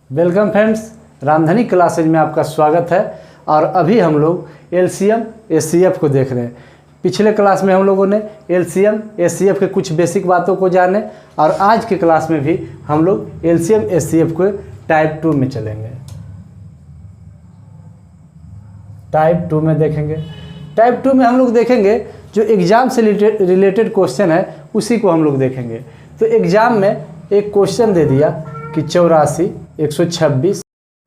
Welcome friends, Ramdhani classes में आपका स्वागत है। और अभी हम लोग एलसीएम एचसीएफ को देख रहे हैं। पिछले क्लास में हम लोगों ने एलसीएम एचसीएफ के कुछ बेसिक बातों को जाने और आज के क्लास में भी हम लोग एलसीएम एचसीएफ को टाइप 2 में चलेंगे। टाइप 2 में देखेंगे। टाइप 2 में हम लोग देखेंगे जो एग्ज़ाम से रिलेटेड क्वेश्चन है उसी को हम लोग देखेंगे। तो एग्ज़ाम में एक क्वेश्चन दे दिया कि 84, 126,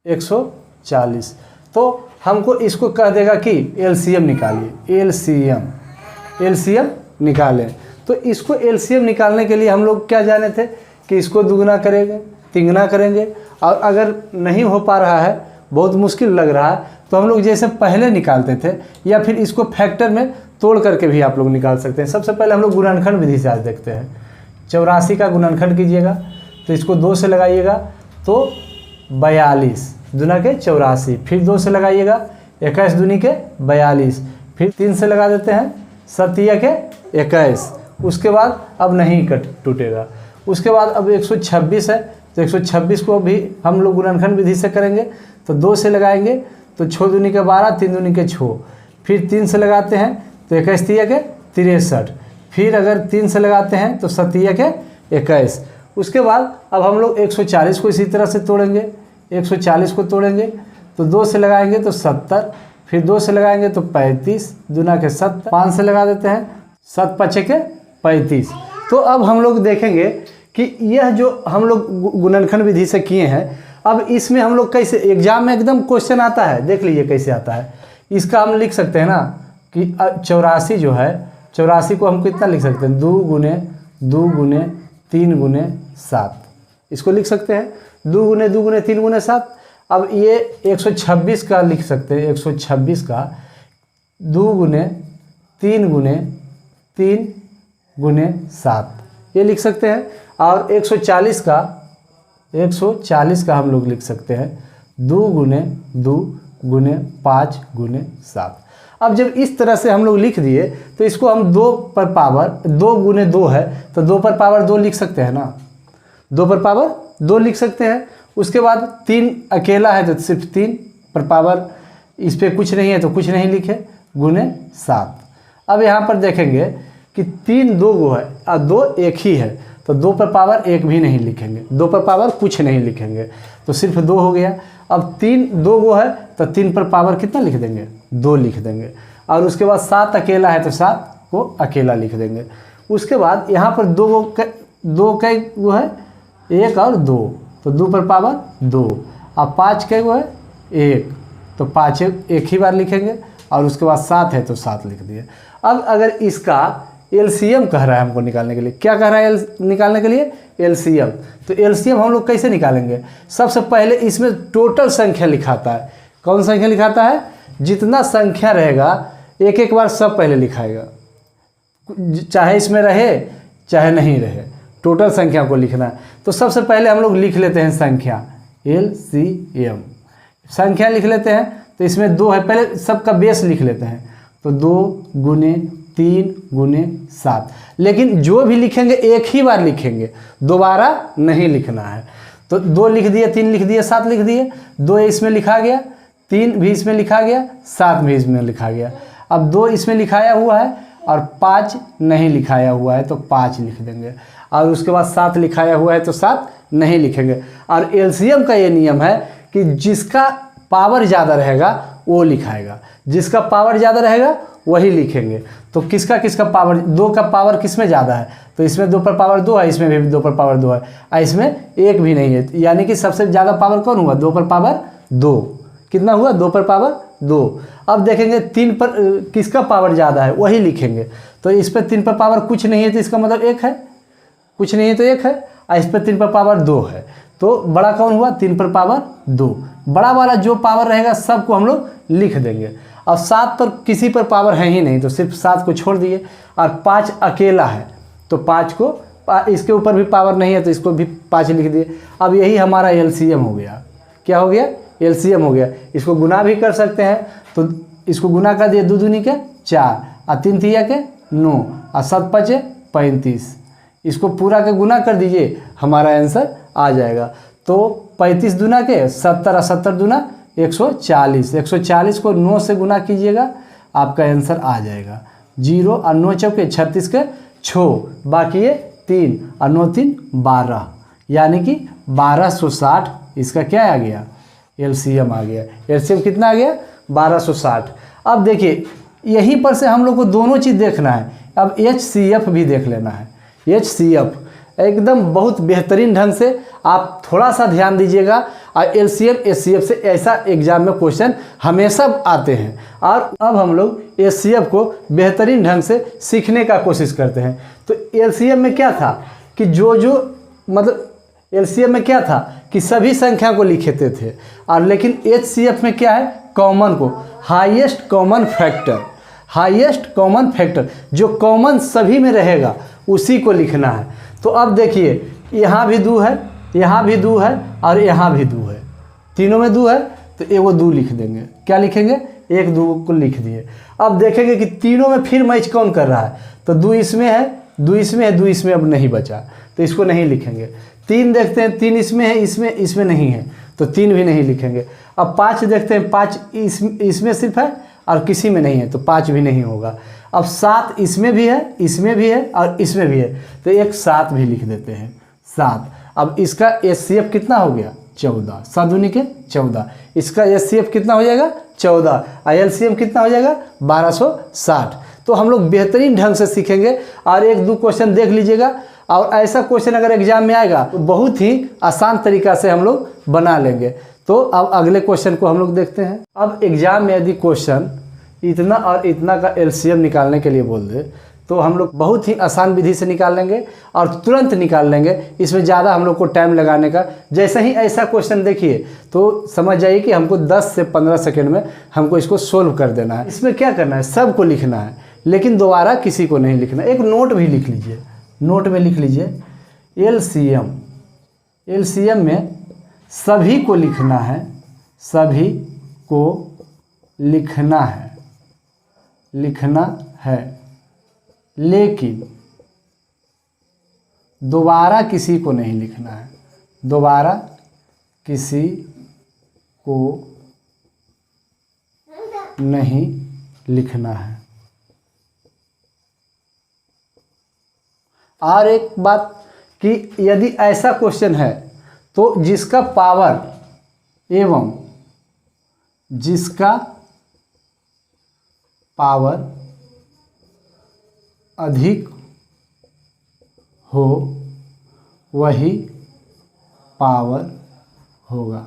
140, तो हमको इसको कह देगा कि एलसीएम निकालिए। एलसीएम निकालें। तो इसको एलसीएम निकालने के लिए हम लोग क्या जाने थे कि इसको दुगना करेंगे, तिगुना करेंगे। और अगर नहीं हो पा रहा है, बहुत मुश्किल लग रहा है, तो हम लोग जैसे पहले निकालते थे या फिर इसको फैक्टर में तोड़ करके भी आप लोग निकाल सकते हैं। सबसे पहले हम लोग गुणनखंड विधि से आज देखते हैं। 84 का गुणनखंड कीजिएगा तो इसको 2 से लगाइएगा तो 42 दुना के 84, फिर 2 से लगाइएगा 21 दूनी के 42, फिर 3 से लगा देते हैं 7 के 21। उसके बाद अब नहीं कट टूटेगा। उसके बाद अब 126 है तो 126 को भी हम लोग गुणनखंड विधि से करेंगे। तो 2 से लगाएंगे तो 6 दूनी के 12, 3 दूनी के 6, फिर 3 से लगाते हैं तो 21 के 63, फिर अगर 3 से लगाते हैं तो 7 के 21। उसके बाद अब हम लोग 140 को इसी तरह से तोड़ेंगे। 140 को तोड़ेंगे तो 2 से लगाएंगे तो 70, फिर 2 से लगाएंगे तो 35 दुना के 70, 5 से लगा देते हैं 7 5 के 35। तो अब हम लोग देखेंगे कि यह जो हम लोग गुणनखंड विधि से किए हैं, अब इसमें हम लोग कैसे एग्जाम में एकदम क्वेश्चन आता है, देख लीजिए कैसे आता है। इसका हम लिख सकते हैं ना कि 84 जो है, 84 को हम कितना लिख सकते हैं, 2 गुने 2 गुने 3 गुने 7, इसको लिख सकते हैं 2 गुने 2 गुने 3 गुने 7। अब ये 126 का लिख सकते हैं, 126 का 2 गुने 3 गुने 3 गुने 7 ये लिख सकते हैं। और 140 का हम लोग लिख सकते हैं 2 गुने 2 गुने 5 गुने 7। अब जब इस तरह से हम लोग लिख दिए तो इसको हम 2 पर पावर 2 गुने 2 है तो 2 पर पावर 2 लिख सकते हैं ना, 2 पर पावर 2 लिख सकते हैं। उसके बाद 3 अकेला है तो सिर्फ 3 पर पावर, इस पर कुछ नहीं है तो कुछ नहीं लिखे, गुने 7। अब यहाँ पर देखेंगे कि 3 2 गो है और 2 एक ही है तो 2 पर पावर 1 भी नहीं लिखेंगे, 2 पर पावर कुछ नहीं लिखेंगे तो सिर्फ 2 हो गया। अब 3 2 गो है तो 3 पर पावर कितना लिख देंगे, 2 लिख देंगे। और उसके बाद 7 अकेला है तो 7 को अकेला लिख देंगे। उसके बाद यहाँ पर 2 कई गो है, 1 और 2 तो 2 पर पावर 2। अब 5 कई गो है, 1 तो 5 एक ही बार लिखेंगे। और उसके बाद 7 है तो 7 लिख दिए। अब अगर इसका एलसीएम कह रहा है हमको निकालने के लिए, क्या कह रहा है निकालने के लिए, एलसीएम। तो एलसीएम हम लोग कैसे निकालेंगे, सबसे पहले इसमें टोटल संख्या लिखाता है। कौन संख्या लिखाता है, जितना संख्या रहेगा एक एक बार सब पहले लिखाएगा, चाहे इसमें रहे चाहे नहीं रहे, टोटल संख्या को लिखना है। तो सबसे पहले हम लोग लिख लेते हैं संख्या, एलसीएम संख्या लिख लेते हैं। तो इसमें 2 है, पहले सबका बेस लिख लेते हैं तो 2 गुने 3 गुने 7। लेकिन जो भी लिखेंगे एक ही बार लिखेंगे, दोबारा नहीं लिखना है। तो 2 लिख दिए, 3 लिख दिए, 7 लिख दिए, 2 इसमें लिखा गया, 3 भी इसमें लिखा गया, 7 भी इसमें लिखा गया। अब 2 इसमें लिखाया हुआ है और 5 नहीं लिखाया हुआ है तो 5 लिख देंगे। और उसके बाद 7 लिखाया हुआ है तो 7 नहीं लिखेंगे। और एलसीएम का ये नियम है कि जिसका पावर ज़्यादा रहेगा वो लिखाएगा, जिसका पावर ज़्यादा रहेगा वही लिखेंगे। तो किसका किसका पावर, 2 का पावर किस में ज़्यादा है, तो इसमें 2 पर पावर 2 है, इसमें भी 2 पर पावर 2 है, और इसमें 1 भी नहीं है। यानी कि सबसे ज़्यादा पावर कौन हुआ, 2 पर पावर 2। कितना हुआ, 2 पर पावर 2। अब देखेंगे 3 पर किसका पावर ज़्यादा है वही लिखेंगे। तो इस पर 3 पर पावर कुछ नहीं है तो इसका मतलब 1 है, कुछ नहीं है तो 1 है। और इस पर 3 पर पावर 2 है तो बड़ा कौन हुआ, 3 पर पावर 2। बड़ा वाला जो पावर रहेगा सबको हम लोग लिख देंगे। और 7 पर किसी पर पावर है ही नहीं तो सिर्फ 7 को छोड़ दिए। और 5 अकेला है तो 5 को, इसके ऊपर भी पावर नहीं है तो इसको भी 5 लिख दिए। अब यही हमारा एलसीएम हो गया। क्या हो गया, एलसीएम हो गया। इसको गुना भी कर सकते हैं तो इसको गुना कर दिए, 2 दूनी के 4 और 3 तिया के 9 और 7 5 35। इसको पूरा के गुना कर दीजिए, हमारा आंसर आ जाएगा। तो 35 दुना के 70 और 70 दुना 140, 140 को 9 से गुना कीजिएगा, आपका आंसर आ जाएगा 0 और 9 चौके 36 के 6, बाकी ये 3 और 9 3 12, यानी कि 1260 इसका क्या आ गया, एलसीएम आ गया। एलसीएम कितना आ गया, 1260। अब देखिए यहीं पर से हम लोग को दोनों चीज़ देखना है। अब HCF भी देख लेना है। HCF एकदम बहुत बेहतरीन ढंग से आप थोड़ा सा ध्यान दीजिएगा। और LCM HCF से ऐसा एग्जाम में क्वेश्चन हमेशा आते हैं। और अब हम लोग HCF को बेहतरीन ढंग से सीखने का कोशिश करते हैं। तो LCM में क्या था कि मतलब LCM में क्या था कि सभी संख्या को लिखते थे, और लेकिन HCF में क्या है, कॉमन को, highest common factor, highest common factor जो कॉमन सभी में रहेगा उसी को लिखना है। तो अब देखिए यहाँ भी 2 है, यहाँ भी 2 है और यहाँ भी 2 है, तीनों में 2 है, तो एगो 2 लिख देंगे। क्या लिखेंगे, 1 2 को लिख दिए। अब देखेंगे कि तीनों में फिर मैच कौन कर रहा है, तो 2 इसमें है, 2 इसमें है, 2 इसमें अब नहीं बचा, तो इसको नहीं लिखेंगे। 3 देखते हैं, 3 इसमें है, इसमें नहीं है, तो 3 भी नहीं लिखेंगे। अब 5 देखते हैं, 5 इसमें सिर्फ है और किसी में नहीं है, तो 5 भी नहीं होगा। अब 7 इसमें भी है, इसमें भी है और इसमें भी है, तो एक 7 भी लिख देते हैं, 7। अब इसका HCF कितना हो गया, 14, 7 दूनी के 14। इसका HCF कितना हो जाएगा, 14, और LCM कितना हो जाएगा, 1260। तो हम लोग बेहतरीन ढंग से सीखेंगे। और 1 2 क्वेश्चन देख लीजिएगा, और ऐसा क्वेश्चन अगर एग्जाम में आएगा तो बहुत ही आसान तरीका से हम लोग बना लेंगे। तो अब अगले क्वेश्चन को हम लोग देखते हैं। अब एग्जाम में यदि क्वेश्चन इतना और इतना का LCM निकालने के लिए बोल दे, तो हम लोग बहुत ही आसान विधि से निकाल लेंगे और तुरंत निकाल लेंगे। इसमें ज़्यादा हम लोग को टाइम लगाने का, जैसे ही ऐसा क्वेश्चन देखिए तो समझ जाइए कि हमको 10 से 15 सेकेंड में हमको इसको सोल्व कर देना है। इसमें क्या करना है, सबको लिखना है, लेकिन दोबारा किसी को नहीं लिखना। एक नोट भी लिख लीजिए, नोट में लिख लीजिए LCM। LCM में सभी को लिखना है, सभी को लिखना है, लिखना है, लेकिन दोबारा किसी को नहीं लिखना है, दोबारा किसी को नहीं लिखना है। और एक बात कि यदि ऐसा क्वेश्चन है तो जिसका पावर एवं जिसका पावर अधिक हो वही पावर होगा।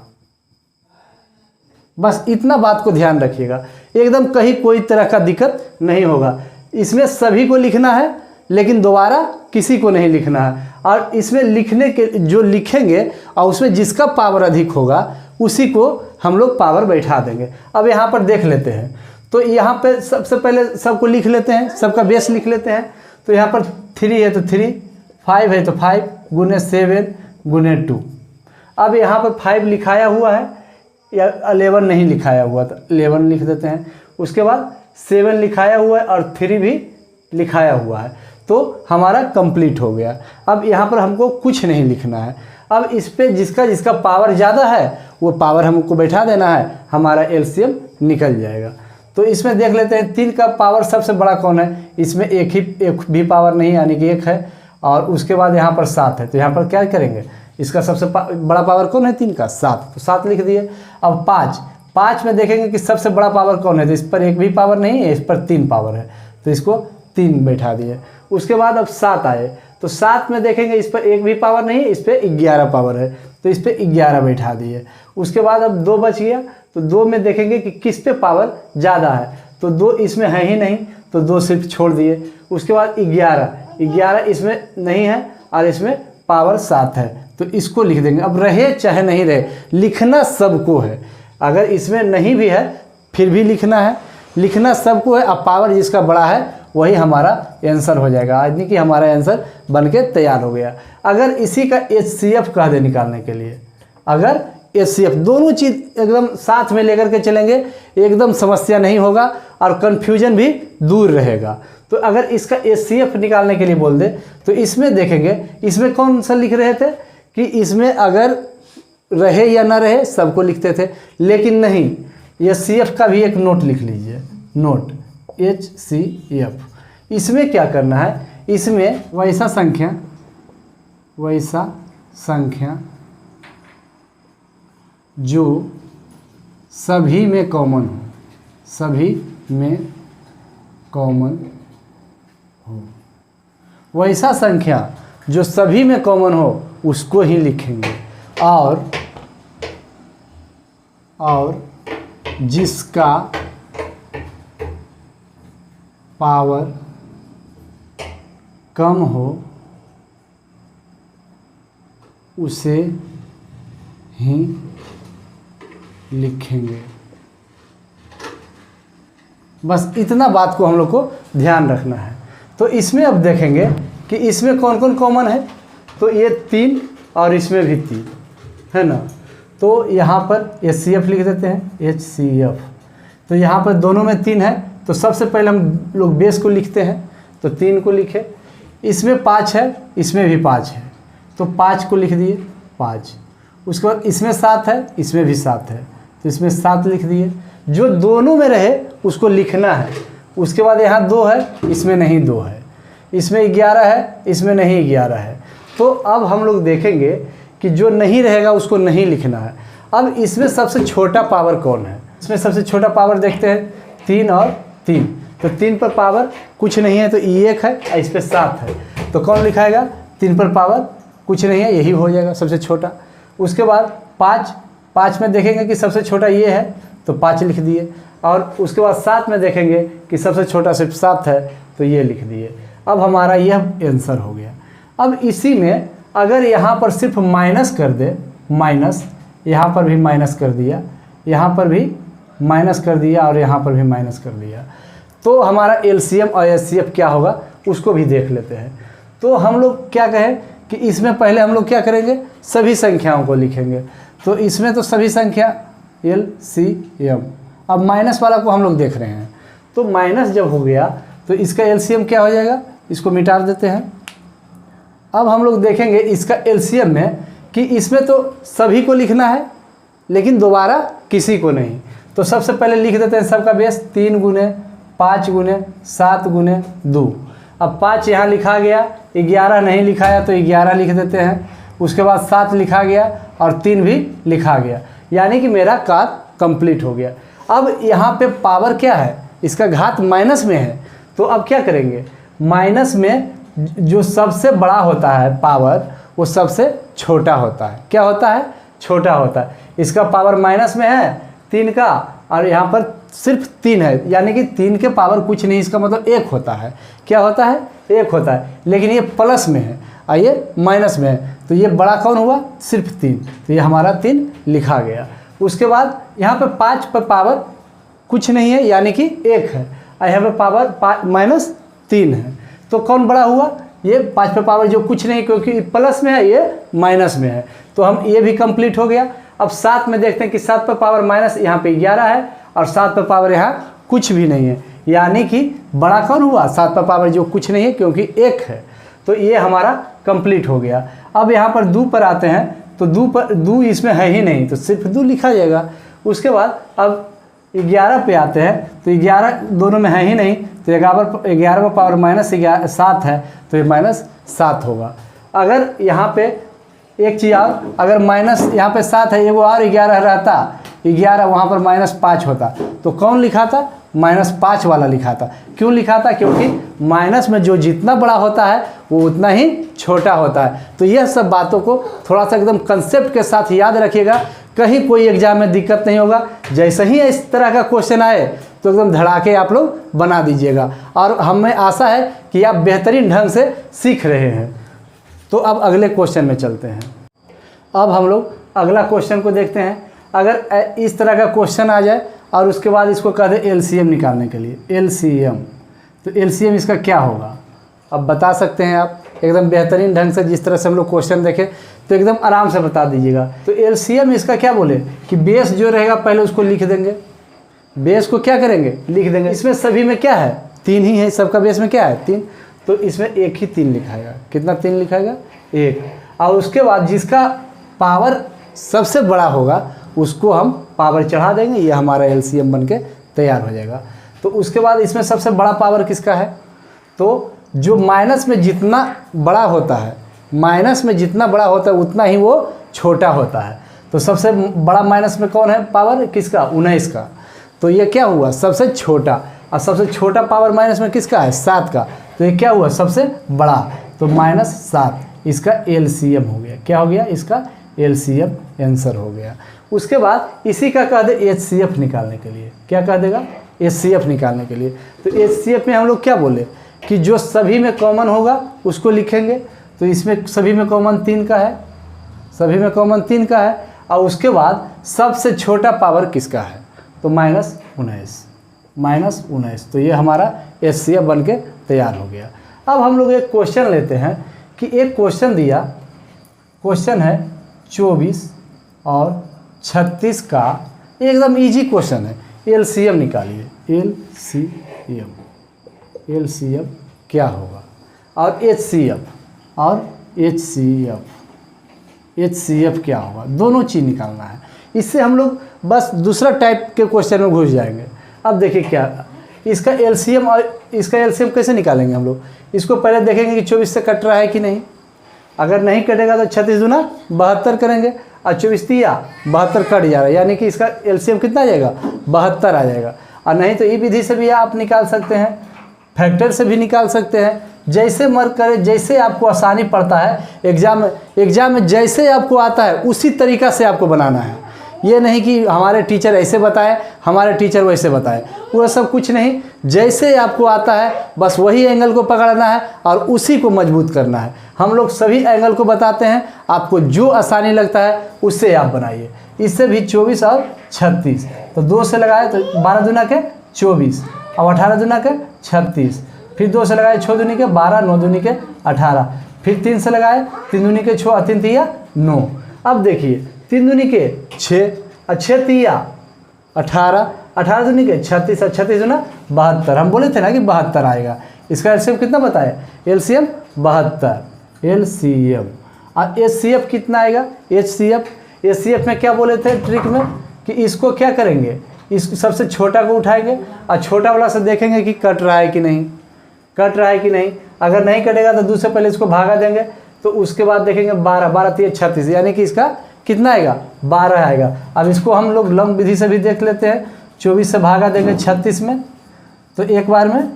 बस इतना बात को ध्यान रखिएगा, एकदम कहीं कोई तरह का दिक्कत नहीं होगा। इसमें सभी को लिखना है, लेकिन दोबारा किसी को नहीं लिखना है। और इसमें लिखने के जो लिखेंगे और उसमें जिसका पावर अधिक होगा उसी को हम लोग पावर बैठा देंगे। अब यहाँ पर देख लेते हैं, तो यहाँ पे सबसे पहले सबको लिख लेते हैं, सबका बेस लिख लेते हैं। तो यहाँ पर 3 है तो 3, 5 है तो 5 गुने 7 गुने 2। अब यहाँ पर 5 लिखाया हुआ है या 11 नहीं लिखाया हुआ, तो 11 लिख देते हैं। उसके बाद 7 लिखाया हुआ है और 3 भी लिखाया हुआ है, तो हमारा कंप्लीट हो गया। अब यहाँ पर हमको कुछ नहीं लिखना है। अब इस पे जिसका जिसका पावर ज़्यादा है वो पावर हमको बैठा देना है, हमारा LCM निकल जाएगा। तो इसमें देख लेते हैं 3 का पावर सबसे बड़ा कौन है, इसमें एक भी पावर नहीं, यानी कि 1 है। और उसके बाद यहाँ पर 7 है, तो यहाँ पर क्या करेंगे, इसका सबसे बड़ा पावर कौन है 3 का, 7, तो 7 लिख दिए। अब 5 में देखेंगे कि सबसे बड़ा पावर कौन है, तो इस पर 1 भी पावर नहीं है, इस पर 3 पावर है, तो इसको 3 बैठा दिए। उसके बाद अब 7 आए, तो 7 में देखेंगे इस पर 1 भी पावर नहीं है, इस पर 11 पावर है, तो इस पर 11 बैठा दिए। उसके बाद अब 2 बच गया, तो 2 में देखेंगे कि किस पे पावर ज़्यादा है, तो 2 इसमें है ही नहीं, तो 2 सिर्फ छोड़ दिए। उसके बाद 11 इसमें नहीं है और इसमें पावर 7 है, तो इसको लिख देंगे। अब रहे चाहे नहीं रहे, लिखना सबको है। अगर इसमें नहीं भी है फिर भी लिखना है, लिखना सबको है। अब पावर जिसका बड़ा है वही हमारा आंसर हो जाएगा। आज नहीं कि हमारा आंसर बनके तैयार हो गया। अगर इसी का HCF कह दे निकालने के लिए, अगर HCF दोनों चीज़ एकदम साथ में लेकर के चलेंगे, एकदम समस्या नहीं होगा और कन्फ्यूजन भी दूर रहेगा। तो अगर इसका HCF निकालने के लिए बोल दे, तो इसमें देखेंगे, इसमें कौन सा लिख रहे थे कि इसमें अगर रहे या ना रहे सबको लिखते थे, लेकिन नहीं, HCF का भी एक नोट लिख लीजिए, नोट HCF। इसमें क्या करना है, इसमें वैसा संख्या जो सभी में कॉमन हो, सभी में कॉमन हो, वैसा संख्या जो सभी में कॉमन हो उसको ही लिखेंगे, और जिसका पावर कम हो उसे ही लिखेंगे। बस इतना बात को हम लोग को ध्यान रखना है। तो इसमें अब देखेंगे कि इसमें कौन कौन कॉमन है, तो ये 3 और इसमें भी 3 है ना। तो यहाँ पर HCF लिख देते हैं, HCF। तो यहाँ पर दोनों में 3 है, तो सबसे पहले हम लोग बेस को लिखते हैं, तो 3 को लिखे। इसमें 5 है, इसमें भी 5 है, तो 5 को लिख दिए 5। उसके बाद इसमें 7 है, इसमें भी 7 है, तो इसमें 7 लिख दिए। जो दोनों में रहे उसको लिखना है। उसके बाद यहाँ 2 है, इसमें नहीं 2 है, इसमें 11 है, इसमें नहीं 11 है। तो अब हम लोग देखेंगे कि जो नहीं रहेगा उसको नहीं लिखना है। अब इसमें सबसे छोटा पावर कौन है, इसमें सबसे छोटा पावर देखते हैं, 3 और 3। तो 3 पर पावर कुछ नहीं है, तो 1 है, इस पर 7 है, तो कौन लिखाएगा, 3 पर पावर कुछ नहीं है, यही हो जाएगा सबसे छोटा। उसके बाद 5 में देखेंगे कि सबसे छोटा ये है, तो 5 लिख दिए। और उसके बाद 7 में देखेंगे कि सबसे छोटा सिर्फ 7 है, तो ये लिख दिए। अब हमारा यह आंसर हो गया। अब इसी में अगर यहाँ पर सिर्फ माइनस कर दे, माइनस, यहाँ पर भी माइनस कर दिया, यहाँ पर भी माइनस कर दिया, और यहाँ पर भी माइनस कर दिया, तो हमारा LCM और HCF क्या होगा उसको भी देख लेते हैं। तो हम लोग क्या कहें कि इसमें पहले हम लोग क्या करेंगे, सभी संख्याओं को लिखेंगे। तो इसमें तो सभी संख्या LCM। अब माइनस वाला को हम लोग देख रहे हैं, तो माइनस जब हो गया तो इसका LCM क्या हो जाएगा, इसको मिटा देते हैं। अब हम लोग देखेंगे इसका LCM में कि इसमें तो सभी को लिखना है, लेकिन दोबारा किसी को नहीं। तो सबसे पहले लिख देते हैं सबका बेस, 3 गुने 5 गुने 7 गुने 2। अब 5 यहाँ लिखा गया, 11 नहीं लिखाया तो 11 लिख देते हैं। उसके बाद 7 लिखा गया और 3 भी लिखा गया, यानी कि मेरा कार्य कंप्लीट हो गया। अब यहाँ पे पावर क्या है, इसका घात माइनस में है, तो अब क्या करेंगे, माइनस में जो सबसे बड़ा होता है पावर वो सबसे छोटा होता है। क्या होता है, छोटा होता है। इसका पावर माइनस में है 3 का, और यहाँ पर सिर्फ 3 है, यानी कि 3 के पावर कुछ नहीं, इसका मतलब 1 होता है। क्या होता है, 1 होता है, लेकिन ये प्लस में है और ये माइनस में है, तो ये बड़ा कौन हुआ, सिर्फ 3, तो ये हमारा 3 लिखा गया। उसके बाद यहाँ पर 5 पर पावर कुछ नहीं है, यानी कि 1 है, और यहाँ पर पावर माइनस 3 है, तो कौन बड़ा हुआ, ये 5 पर पावर जो कुछ नहीं, क्योंकि प्लस में है, ये माइनस में है, तो हम ये भी कंप्लीट हो गया। अब 7 में देखते हैं कि 7 पर पावर माइनस, यहाँ पे 11 है, और 7 पर पावर यहाँ कुछ भी नहीं है, यानी कि बड़ा कौन हुआ, 7 पर पावर जो कुछ नहीं है, क्योंकि 1 है, तो ये हमारा कंप्लीट हो गया। अब यहाँ पर 2 पर आते हैं, तो 2 पर 2 इसमें है ही नहीं, तो सिर्फ 2 लिखा जाएगा। उसके बाद अब 11 पे आते हैं, तो 11 दोनों में है ही नहीं, तो 11 पर पावर माइनस 7 है, तो ये -7 होगा। अगर यहाँ पे एक चीज़ और, अगर माइनस यहाँ पे 7 है, एगो और 11 रहता, 11 वहाँ पर -5 होता, तो कौन लिखा था, -5 वाला लिखा था। क्यों लिखा था, क्योंकि माइनस में जो जितना बड़ा होता है वो उतना ही छोटा होता है। तो यह सब बातों को थोड़ा सा एकदम कंसेप्ट के साथ याद रखिएगा, कहीं कोई एग्जाम में दिक्कत नहीं होगा। जैसे ही इस तरह का क्वेश्चन आए तो एकदम धड़ाके आप लोग बना दीजिएगा, और हमें आशा है कि आप बेहतरीन ढंग से सीख रहे हैं। तो अब अगले क्वेश्चन में चलते हैं। अब हम लोग अगला क्वेश्चन को देखते हैं। अगर इस तरह का क्वेश्चन आ जाए और उसके बाद इसको कह दे LCM निकालने के लिए, LCM, तो LCM इसका क्या होगा, अब बता सकते हैं आप एकदम बेहतरीन ढंग से। जिस तरह से हम लोग क्वेश्चन देखें तो एकदम आराम से बता दीजिएगा। तो LCM इसका क्या बोले कि बेस जो रहेगा पहले उसको लिख देंगे, बेस को क्या करेंगे, लिख देंगे। इसमें सभी में क्या है, 3 ही है, सबका बेस में क्या है, 3, तो इसमें 1 ही 3 लिखाएगा। कितना 3 लिखाएगा, 1। और उसके बाद जिसका पावर सबसे बड़ा होगा उसको हम पावर चढ़ा देंगे, ये हमारा एलसीएम बन के तैयार हो जाएगा। तो उसके बाद इसमें सबसे बड़ा पावर किसका है, तो जो माइनस में जितना बड़ा होता है, माइनस में जितना बड़ा होता है उतना ही वो छोटा होता है। तो सबसे बड़ा माइनस में कौन है पावर, किसका, 19 का। तो ये क्या हुआ, सबसे छोटा। और सबसे छोटा पावर माइनस में किसका है, 7 का। तो ये क्या हुआ, सबसे बड़ा। तो -7 इसका एलसीएम हो गया। क्या हो गया, इसका एलसीएम आंसर हो गया। उसके बाद इसी का कह दे एचसीएफ निकालने के लिए, क्या कह देगा, एचसीएफ निकालने के लिए। तो एचसीएफ में हम लोग क्या बोले कि जो सभी में कॉमन होगा उसको लिखेंगे। तो इसमें सभी में कॉमन 3 का है, सभी में कॉमन 3 का है। और उसके बाद सबसे छोटा पावर किसका है, तो -19। तो ये हमारा एचसीएफ बन के तैयार हो गया। अब हम लोग एक क्वेश्चन लेते हैं कि एक क्वेश्चन दिया, क्वेश्चन है 24 और 36 का, एकदम इजी क्वेश्चन है। एलसीएम निकालिए, एलसीएम क्या होगा, और एचसीएफ क्या होगा, दोनों चीज़ निकालना है। इससे हम लोग बस दूसरा टाइप के क्वेश्चन में घुस जाएंगे। अब देखिए क्या इसका एलसीएम और इसका एलसीएम कैसे निकालेंगे हम लोग। इसको पहले देखेंगे कि 24 से कट रहा है कि नहीं। अगर नहीं कटेगा तो 36 दूना 72 करेंगे, और 24 तिया 72 कट जा रहा है, यानी कि इसका एलसीएम कितना आ जाएगा, 72 आ जाएगा। और नहीं तो ई विधि से भी आप निकाल सकते हैं, फैक्टर से भी निकाल सकते हैं, जैसे मर्ज करे, जैसे आपको आसानी पड़ता है। एग्जाम में जैसे आपको आता है उसी तरीक़ा से आपको बनाना है। ये नहीं कि हमारे टीचर ऐसे बताए, हमारे टीचर वैसे बताए, वो सब कुछ नहीं। जैसे आपको आता है बस वही एंगल को पकड़ना है और उसी को मजबूत करना है। हम लोग सभी एंगल को बताते हैं, आपको जो आसानी लगता है उससे आप बनाइए। इससे भी 24 और 36, तो 2 से लगाए तो 12 दूना के 24 और 18 दूना के 36, फिर 2 से लगाए 6 दूनी के 12, 9 दूनी के 18, फिर 3 से लगाए 3 दूनी के 6 और 3 तिया 9। अब देखिए 3 दूनी के 6 और 6 तिया 18, 18 दूनी के 36 और 36 दूना 72। हम बोले थे ना कि 72 आएगा। इसका एलसीएम कितना बताया, एलसीएम 72, एलसीएम। और एचसीएफ कितना आएगा, एचसीएफ में क्या बोले थे ट्रिक में कि इसको क्या करेंगे, इस सबसे छोटा को उठाएंगे और छोटा वाला से देखेंगे कि कट रहा है कि नहीं, कट रहा है कि नहीं। अगर नहीं कटेगा तो दूसरे पहले इसको भागा देंगे, तो उसके बाद देखेंगे 12, 12 तिया 36, यानी कि इसका कितना आएगा, 12 आएगा। अब इसको हम लोग लंब विधि से भी देख लेते हैं। 24 से भागा देंगे 36 में, तो एक बार में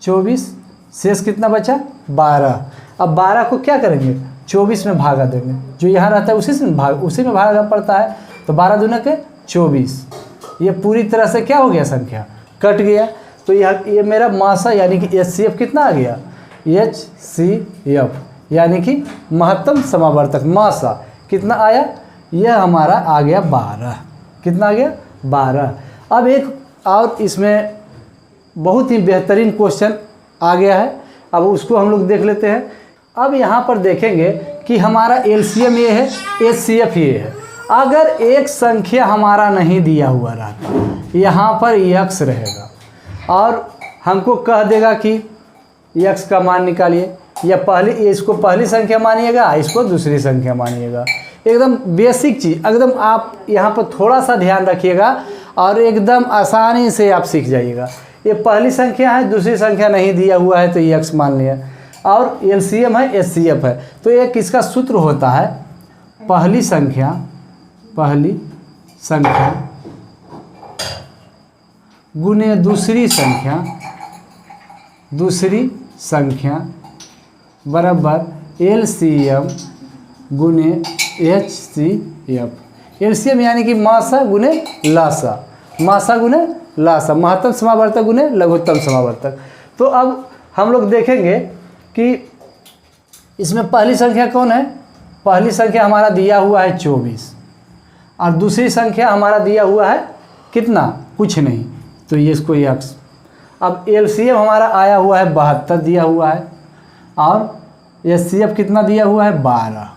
24, शेष कितना बचा, 12। अब 12 को क्या करेंगे, 24 में भागा देंगे, जो यहाँ रहता है उसी में भागा पड़ता है। तो 12 दूना के 24, ये पूरी तरह से क्या हो गया, संख्या कट गया। तो ये मेरा मासा यानी कि एचसीएफ कितना आ गया, एचसीएफ यानी कि महत्तम समावर्तक मासा कितना आया, यह हमारा आ गया 12। कितना आ गया, 12। अब एक और इसमें बहुत ही बेहतरीन क्वेश्चन आ गया है, अब उसको हम लोग देख लेते हैं। अब यहाँ पर देखेंगे कि हमारा एलसीएम ये है, एचसीएफ ये है। अगर एक संख्या हमारा नहीं दिया हुआ रहता, यहाँ पर यक्स रहेगा और हमको कह देगा कि यक्स का मान निकालिए, या इसको पहली संख्या मानिएगा, इसको दूसरी संख्या मानिएगा। एकदम बेसिक चीज़, एकदम आप यहाँ पर थोड़ा सा ध्यान रखिएगा और एकदम आसानी से आप सीख जाइएगा। ये पहली संख्या है, दूसरी संख्या नहीं दिया हुआ है तो यक्स मान लिया, और एलसीएम है, एचसीएफ है। तो एक इसका सूत्र होता है, पहली संख्या गुने दूसरी संख्या बराबर एलसीएम गुने एचसीएफ। एलसीएम यानी कि मासा गुने लासा, महत्तम समावर्तक गुने लघुत्तम समावर्तक। तो अब हम लोग देखेंगे कि इसमें पहली संख्या कौन है, पहली संख्या हमारा दिया हुआ है 24 और दूसरी संख्या हमारा दिया हुआ है कितना, कुछ नहीं, तो ये इसको यक्स। अब एलसीएम हमारा आया हुआ है 72 दिया हुआ है और एचसीएफ कितना दिया हुआ है 12।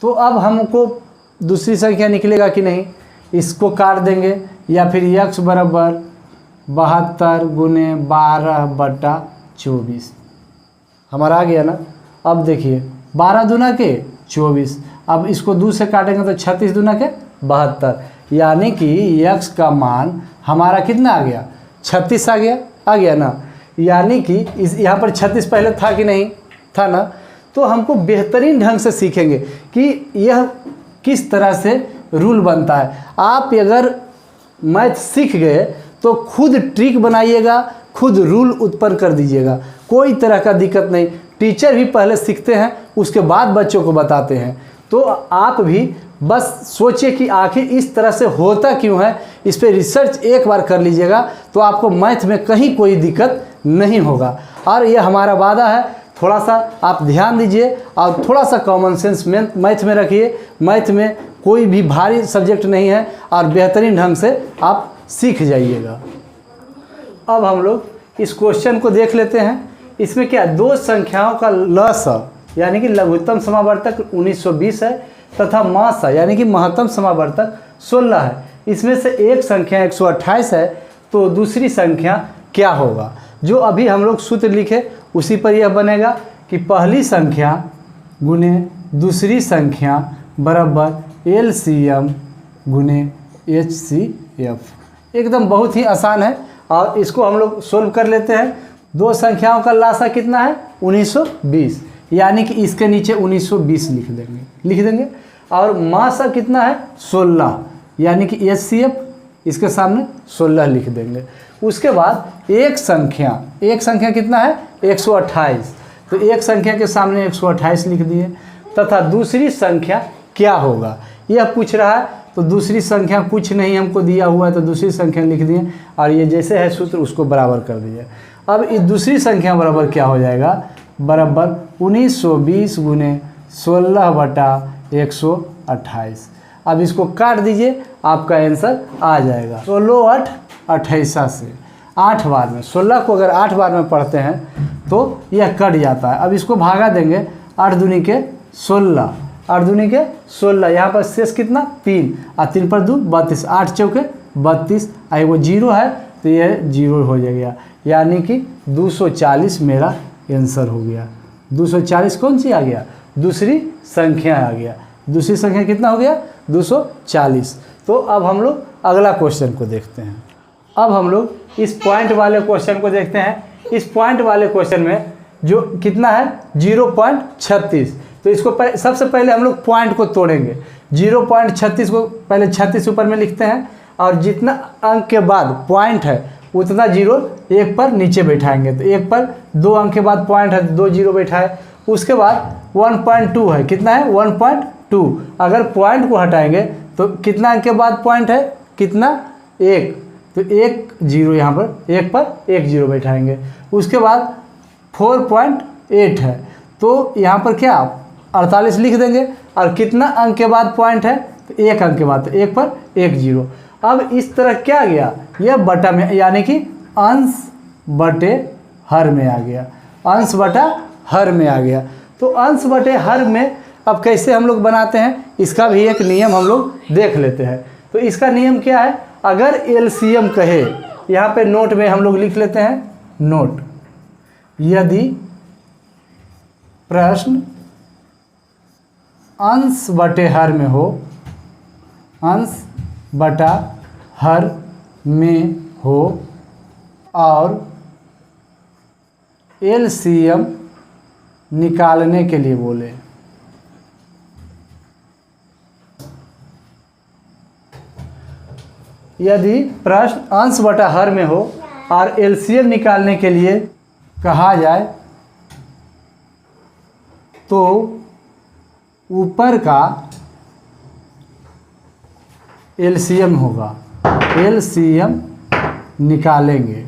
तो अब हमको दूसरी संख्या निकलेगा कि नहीं, इसको काट देंगे, या फिर यक्स बराबर 72 गुने 12/24 हमारा आ गया ना। अब देखिए 12 दूना के 24 अब इसको 2 से काटेंगे तो 36 दूना के 72, यानी कि x का मान हमारा कितना आ गया, 36 आ गया ना। यानी कि इस यहाँ पर 36 पहले था कि नहीं था ना। तो हमको बेहतरीन ढंग से सीखेंगे कि यह किस तरह से रूल बनता है। आप अगर मैथ सीख गए तो खुद ट्रिक बनाइएगा, खुद रूल उत्पन्न कर दीजिएगा, कोई तरह का दिक्कत नहीं। टीचर भी पहले सीखते हैं, उसके बाद बच्चों को बताते हैं। तो आप भी बस सोचिए कि आखिर इस तरह से होता क्यों है, इस पर रिसर्च एक बार कर लीजिएगा तो आपको मैथ में कहीं कोई दिक्कत नहीं होगा। और यह हमारा वादा है, थोड़ा सा आप ध्यान दीजिए और थोड़ा सा कॉमन सेंस मैथ में रखिए। मैथ में कोई भी भारी सब्जेक्ट नहीं है और बेहतरीन ढंग से आप सीख जाइएगा। अब हम लोग इस क्वेश्चन को देख लेते हैं। इसमें क्या, दो संख्याओं का लसाअ यानी कि लघुत्तम समावर्तक 1920 है तथा मासा यानी कि महत्तम समावर्तक 16 है। इसमें से एक संख्या 128 है, तो दूसरी संख्या क्या होगा। जो अभी हम लोग सूत्र लिखे उसी पर यह बनेगा कि पहली संख्या गुने दूसरी संख्या बराबर LCM गुने HCF। एकदम बहुत ही आसान है और इसको हम लोग सोल्व कर लेते हैं। दो संख्याओं का लासा कितना है, 1920, यानी कि इसके नीचे 1920 लिख देंगे। और मासा कितना है, 16, यानी कि HCF इसके सामने 16 लिख देंगे। उसके बाद एक संख्या कितना है, 128, तो एक संख्या के सामने 128 लिख दिए। तथा दूसरी संख्या क्या होगा यह पूछ रहा है, तो दूसरी संख्या कुछ नहीं हमको दिया हुआ है, तो दूसरी संख्या लिख दिए और ये जैसे है सूत्र उसको बराबर कर दिए। अब इस दूसरी संख्या बराबर क्या हो जाएगा, बराबर 1920 गुने 16 बटा 128। अब इसको काट दीजिए, आपका आंसर आ जाएगा 16 8 28 से 8 बार में। 16 को अगर 8 बार में पढ़ते हैं तो यह कट जाता है। अब इसको भागा देंगे, 8 दूनी के 16, 8 दूनी के 16, यहाँ पर शेष कितना 3 और 3 पर 2 32, 8 चौके 32, और वो 0 है तो यह 0 हो जाएगा, यानी कि 240 मेरा आंसर हो गया। 240 कौन सी आ गया, दूसरी संख्या आ गया। दूसरी संख्या कितना हो गया, 240। तो अब हम लोग अगला क्वेश्चन को देखते हैं। अब हम लोग इस पॉइंट वाले क्वेश्चन को देखते हैं। इस पॉइंट वाले क्वेश्चन में जो कितना है 0.36, तो इसको सबसे पहले हम लोग पॉइंट को तोड़ेंगे। 0.36 को पहले 36 ऊपर में लिखते हैं और जितना अंक के बाद पॉइंट है उतना 0 एक पर नीचे बैठाएंगे। तो एक पर 2 अंक के बाद पॉइंट है, 2 0 बैठाए। उसके बाद 1.2 है, कितना है 1.2, अगर पॉइंट को हटाएंगे तो कितना अंक के बाद पॉइंट है, कितना 1, तो 1 0 यहाँ पर, एक पर 1 0 बैठाएंगे। उसके बाद 4.8 है, तो यहाँ पर क्या 48 लिख देंगे और कितना अंक के बाद पॉइंट है, तो 1 अंक के बाद, तो 1 पर 1 0। अब इस तरह क्या आ गया, यह बटा में यानी कि अंश बटे हर में आ गया, अंश बटा हर में आ गया। तो अंश बटे हर में अब कैसे हम लोग बनाते हैं, इसका भी एक नियम हम लोग देख लेते हैं। तो इसका नियम क्या है, अगर एलसीएम कहे, यहाँ पे नोट में हम लोग लिख लेते हैं, नोट, यदि प्रश्न अंश बटे हर में हो, अंश बटा हर में हो और एलसीएम निकालने के लिए बोले, यदि प्रश्न अंश बटा हर में हो और एलसीएम निकालने के लिए कहा जाए तो ऊपर का एलसीएम होगा, एलसीएम निकालेंगे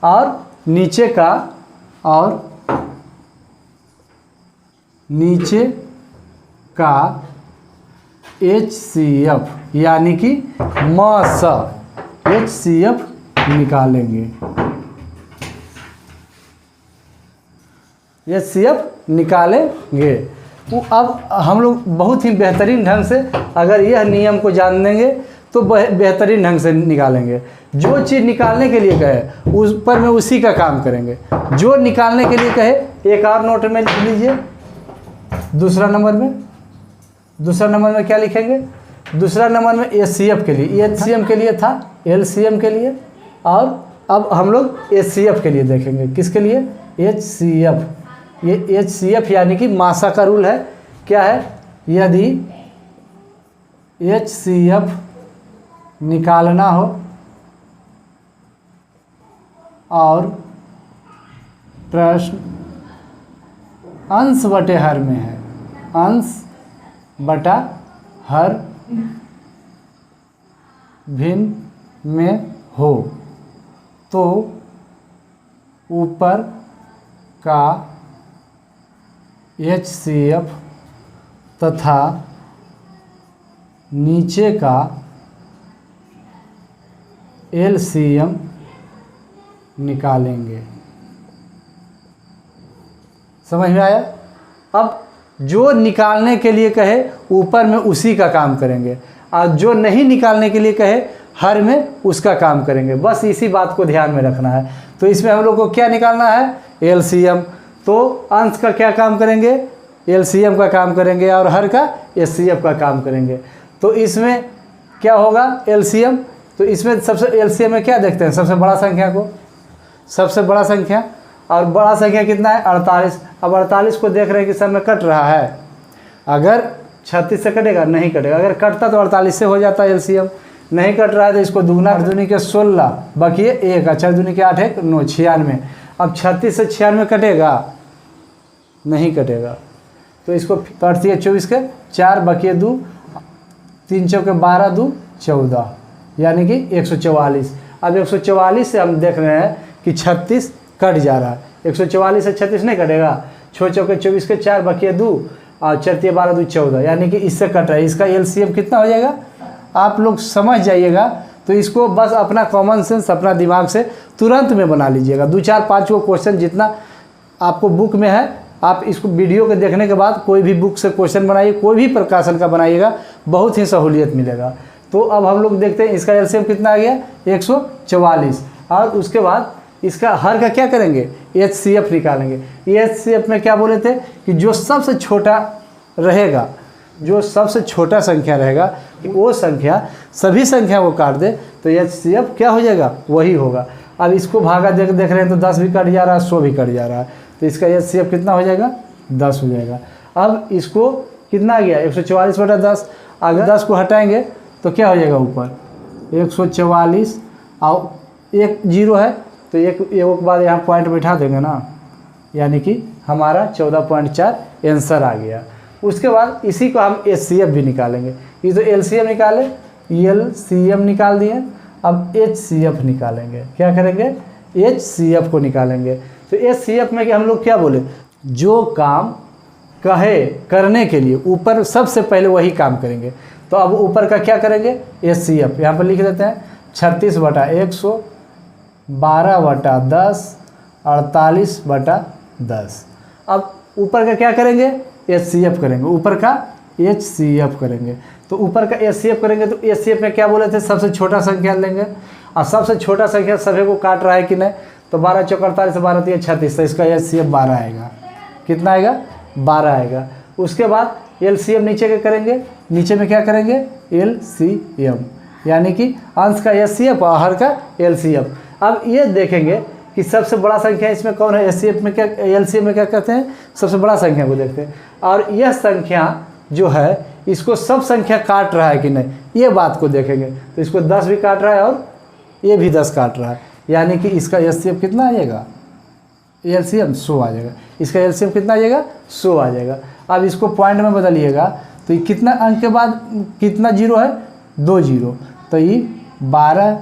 और नीचे का HCF यानी कि मासा HCF निकालेंगे, HCF निकालेंगे। तो अब हम लोग बहुत ही बेहतरीन ढंग से अगर यह नियम को जान लेंगे तो बेहतरीन ढंग से निकालेंगे। जो चीज़ निकालने के लिए कहे उस पर में उसी का काम करेंगे। जो निकालने के लिए कहे, एक और नोट में लिख लीजिए। दूसरा नंबर में क्या लिखेंगे? दूसरा नंबर में HCF के लिए, HCM के लिए था, LCM के लिए, और अब हम लोग HCF के लिए देखेंगे। किसके लिए? HCF। ये HCF यानी कि मासा का रूल है। क्या है? यदि HCF निकालना हो और प्रश्न अंश बटे हर में है, अंश बटा हर भिन्न में हो, तो ऊपर का HCF तथा नीचे का LCM निकालेंगे। समझ में आया? अब जो निकालने के लिए कहे ऊपर में उसी का काम करेंगे, और जो नहीं निकालने के लिए कहे हर में उसका काम करेंगे। बस इसी बात को ध्यान में रखना है। तो इसमें हम लोग को क्या निकालना है? LCM। तो अंश का क्या काम करेंगे? LCM का काम करेंगे, और हर का HCF का काम करेंगे। तो इसमें क्या होगा? LCM। तो इसमें सबसे LCM में क्या देखते हैं? सबसे बड़ा संख्या को, सबसे बड़ा संख्या, और बड़ा संख्या कितना है? 48। अब 48 को देख रहे हैं कि सब में कट रहा है। अगर 36 से कटेगा? नहीं कटेगा। अगर कटता तो 48 से हो जाता है LCM। नहीं कट रहा है तो इसको दुगना, 8 दूनी के 16 बकिए 1, 4 दूनी के 8 1 9, 96। अब 36 से 96 कटेगा? नहीं कटेगा। तो इसको पड़ती है 24 के 4 बकिए 2, 3 चौके 12 2 14, यानी कि 144। अब 144 से हम देख रहे हैं कि 36 कट जा रहा है। 144 से 36 नहीं कटेगा। 6 चौके 24 के 4 बकिए 2 और 4 12 2 14, यानी कि इससे कट रहा है। इसका LCM कितना हो जाएगा? आप लोग समझ जाइएगा। तो इसको बस अपना कॉमन सेंस, अपना दिमाग से तुरंत में बना लीजिएगा। 2 4 5 वो क्वेश्चन जितना आपको बुक में है, आप इसको वीडियो के देखने के बाद कोई भी बुक से क्वेश्चन बनाइए, कोई भी प्रकाशन का बनाइएगा, बहुत ही सहूलियत मिलेगा। तो अब हम लोग देखते हैं इसका LCM कितना आ गया? 144। और उसके बाद इसका हर का क्या करेंगे? HCF निकालेंगे। HCF में क्या बोले थे कि जो सबसे छोटा रहेगा, जो सबसे छोटा संख्या रहेगा, वो संख्या सभी संख्या को काट दे तो HCF क्या हो जाएगा? वही होगा। अब इसको भागा देख रहे हैं तो 10 भी कट जा रहा है, 100 भी कट जा रहा है। तो इसका HCF कितना हो जाएगा? 10 हो जाएगा। अब इसको कितना आ गया? 144 बटा 10। अगर 10 को हटाएंगे तो क्या हो जाएगा? ऊपर 144 और 1 0 है तो एक के बाद यहाँ पॉइंट बैठा देंगे ना, यानी कि हमारा 14.4 आंसर आ गया। उसके बाद इसी को हम HCF भी निकालेंगे। ये तो LCM निकाले, LCM निकाल दिए। अब HCF निकालेंगे। क्या करेंगे? HCF को निकालेंगे। तो HCF में कि हम लोग क्या बोले? जो काम कहे करने के लिए ऊपर सबसे पहले वही काम करेंगे। तो अब ऊपर का क्या करेंगे? HCF यहाँ पर लिख देते हैं। 36 बटा 100, 12 बटा 10, 48 बटा 10। अब ऊपर का क्या करेंगे? HCF करेंगे। ऊपर का HCF करेंगे। तो ऊपर का HCF करेंगे तो HCF में क्या बोले थे? सबसे छोटा संख्या लेंगे, और सबसे छोटा संख्या सभी को काट रहा है कि नहीं? तो 12 चौक 48, 12 3 36, तो इसका HCF 12 आएगा। कितना आएगा? 12 आएगा। उसके बाद LCM नीचे के करेंगे। नीचे में क्या करेंगे? LCM, यानी कि अंश का HCF और हर का LCM। अब ये देखेंगे कि सबसे बड़ा संख्या इसमें कौन है? HCF में क्या, LCM में क्या कहते हैं? सबसे बड़ा संख्या को देखते हैं। और यह संख्या जो है इसको सब संख्या काट रहा है कि नहीं, ये बात को देखेंगे। तो इसको 10 भी काट रहा है और ये भी 10 काट रहा है, यानी कि इसका HCF कितना आ जाएगा? LCM 100 आ जाएगा। इसका LCM कितना आ जाएगा? 100 आ जाएगा। अब इसको पॉइंट में बदलिएगा तो ये कितना अंक के बाद कितना जीरो है? 2 0। तो ये 12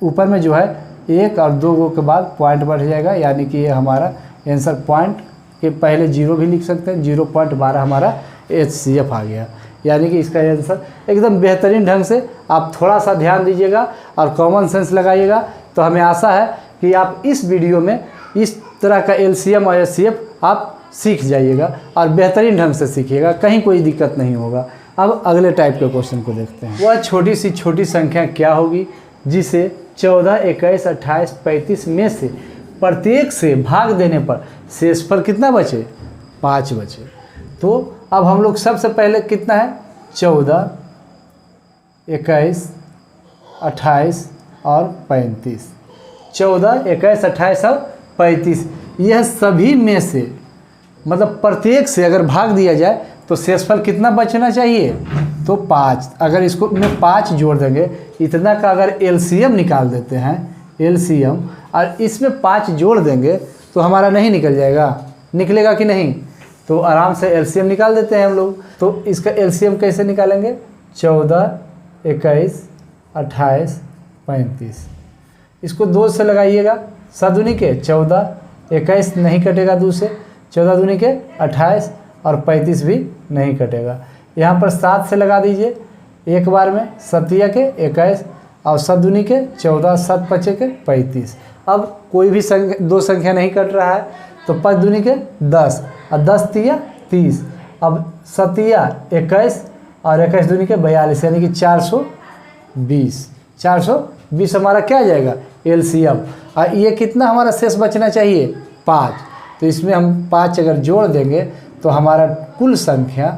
ऊपर में जो है 1 और 2 के बाद पॉइंट बढ़ जाएगा, यानी कि ये हमारा आंसर पॉइंट के पहले 0 भी लिख सकते हैं। 0.12 हमारा HCF आ गया, यानी कि इसका आंसर एकदम बेहतरीन ढंग से आप थोड़ा सा ध्यान दीजिएगा और कॉमन सेंस लगाइएगा। तो हमें आशा है कि आप इस वीडियो में इस तरह का LCM और HCF आप सीख जाइएगा और बेहतरीन ढंग से सीखिएगा, कहीं कोई दिक्कत नहीं होगा। अब अगले टाइप के क्वेश्चन को देखते हैं। वह छोटी सी छोटी संख्या क्या होगी जिसे 14, 21, 28, 35 में से प्रत्येक से भाग देने पर शेषफल कितना बचे? 5 बचे। तो अब हम लोग सबसे पहले कितना है 14, 21, 28 और 35। 14, 21, 28 और 35 यह सभी में से मतलब प्रत्येक से अगर भाग दिया जाए तो शेषफल कितना बचना चाहिए? तो 5। अगर इसको में 5 जोड़ देंगे, इतना का अगर एलसीएम निकाल देते हैं, एलसीएम, और इसमें 5 जोड़ देंगे तो हमारा नहीं निकल जाएगा? निकलेगा कि नहीं? तो आराम से एलसीएम निकाल देते हैं हम लोग। तो इसका एलसीएम कैसे निकालेंगे? 14, 21, 28, 35। इसको 2 से लगाइएगा, 7 दूनी के 14, 21 नहीं कटेगा 2 से, 14 दूनी के 28 और 35 भी नहीं कटेगा। यहाँ पर 7 से लगा दीजिए एक बार में, 7 के 21 और 7 दूनी के 14, 7 5 के 35। अब कोई भी दो संख्या नहीं कट रहा है तो 5 दूनी के 10 और 10 तिया 30। अब 7 21 और 21 दूनी के 42 यानी कि 420। 420 हमारा क्या आ जाएगा? एलसीएम। और ये कितना हमारा शेष बचना चाहिए? 5। तो इसमें हम 5 अगर जोड़ देंगे तो हमारा कुल संख्या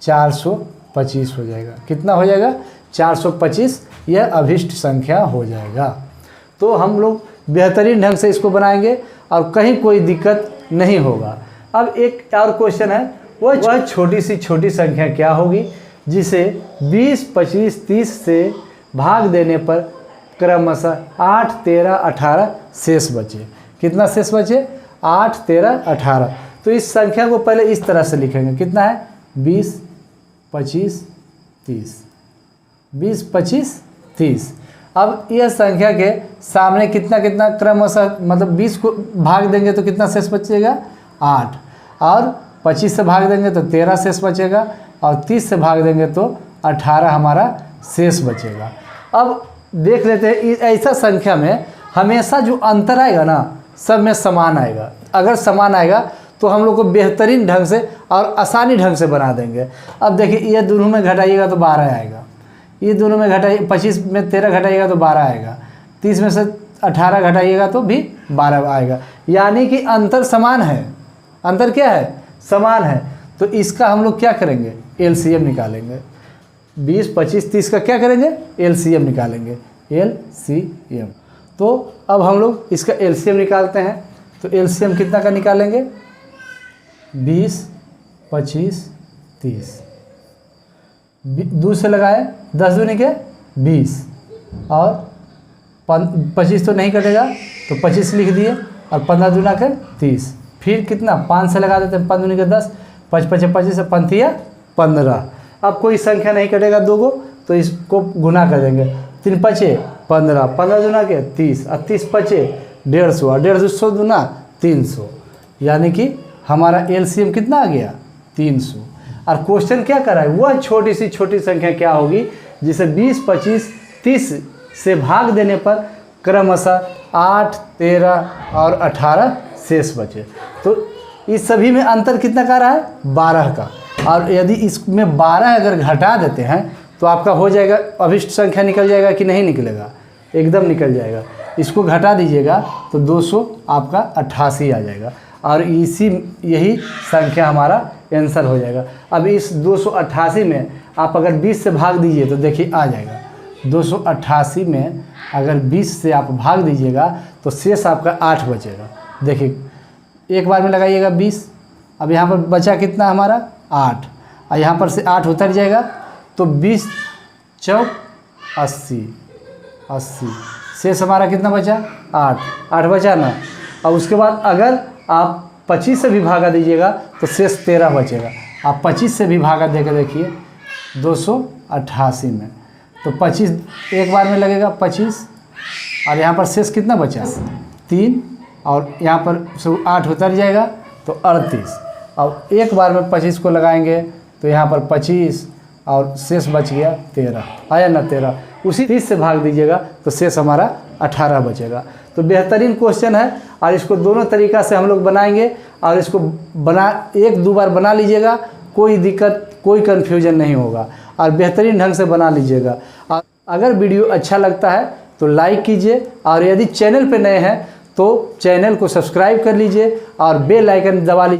425 हो जाएगा। कितना हो जाएगा? 425 यह अभिष्ट संख्या हो जाएगा। तो हम लोग बेहतरीन ढंग से इसको बनाएंगे और कहीं कोई दिक्कत नहीं होगा। अब एक और क्वेश्चन है, वह छोटी सी छोटी संख्या क्या होगी जिसे 20, 25, 30 से भाग देने पर क्रमशः 8, 13, 18 शेष बचे। कितना शेष बचे? 8, 13, 18। तो इस संख्या को पहले इस तरह से लिखेंगे। कितना है? 20, 25, 30। 20, 25, 30। अब यह संख्या के सामने कितना कितना क्रमशः मतलब 20 को भाग देंगे तो कितना शेष बचेगा? 8। और 25 से भाग देंगे तो 13 शेष बचेगा और 30 से भाग देंगे तो 18 हमारा शेष बचेगा। अब देख लेते हैं, ऐसा संख्या में हमेशा जो अंतर आएगा ना सब में समान आएगा। अगर समान आएगा तो हम लोग को बेहतरीन ढंग से और आसानी ढंग से बना देंगे। अब देखिए, ये दोनों में घटाइएगा तो 12 आएगा, ये दोनों में घटाइए 25 में 13 घटाइएगा तो 12 आएगा, 30 में से 18 घटाइएगा तो भी 12 आएगा। यानी कि अंतर समान है। अंतर क्या है? समान है। तो इसका हम लोग क्या करेंगे? एलसीएम निकालेंगे। 20, 25, 30 का क्या करेंगे? एलसीएम निकालेंगे। एलसीएम। तो अब हम लोग इसका एलसीएम निकालते हैं। तो एलसीएम कितना का निकालेंगे? 20, 25, 30। 2 से लगाए, 10 दूनी के 20 और 25 तो नहीं कटेगा तो 25 लिख दिए और 15 दूना के 30। फिर कितना? 5 से लगा देते हैं, 5 दूनी के 10, 5 5 25 से 5 15। अब कोई संख्या नहीं कटेगा 2 को तो इसको गुना कर देंगे। 3 5 15, 15 दूना के 30 और 30 5 150 और 150 दूना 300। यानी कि हमारा एलसीएम कितना आ गया? 300। और क्वेश्चन क्या कर रहा है? वह छोटी सी छोटी संख्या क्या होगी जिसे 20, 25, 30 से भाग देने पर क्रमशः 8, 13 और 18 शेष बचे। तो इस सभी में अंतर कितना का रहा है? 12 का। और यदि इसमें 12 अगर घटा देते हैं तो आपका हो जाएगा, अभिष्ट संख्या निकल जाएगा कि नहीं निकलेगा? एकदम निकल जाएगा। इसको घटा दीजिएगा तो 200 आपका 88 आ जाएगा और यही संख्या हमारा आंसर हो जाएगा। अब इस 288 में आप अगर 20 से भाग दीजिए तो देखिए आ जाएगा। 288 में अगर 20 से आप भाग दीजिएगा तो शेष आपका 8 बचेगा। देखिए एक बार में लगाइएगा 20। अब यहाँ पर बचा कितना हमारा? 8। और यहाँ पर से 8 उतर जाएगा तो 20 चौक 80। शेष हमारा कितना बचा? 8 बचा ना। और उसके बाद अगर आप 25 से भी भागा दीजिएगा तो शेष 13 बचेगा। आप 25 से भी भागा देकर देखिए 288 में तो 25 एक बार में लगेगा 25 और यहाँ पर शेष कितना बचा? 3 और यहाँ पर सब 8 उतर जाएगा तो 38। अब एक बार में 25 को लगाएंगे तो यहाँ पर 25 और शेष बच गया 13। आया ना 13? उसी 30 से भाग दीजिएगा तो शेष हमारा 18 बचेगा। तो बेहतरीन क्वेश्चन है और इसको दोनों तरीक़ा से हम लोग बनाएंगे और इसको एक दो बार बना लीजिएगा। कोई दिक्कत, कोई कन्फ्यूजन नहीं होगा और बेहतरीन ढंग से बना लीजिएगा। अगर वीडियो अच्छा लगता है तो लाइक कीजिए और यदि चैनल पे नए हैं तो चैनल को सब्सक्राइब कर लीजिए और बेल आइकन दबा लीजिए।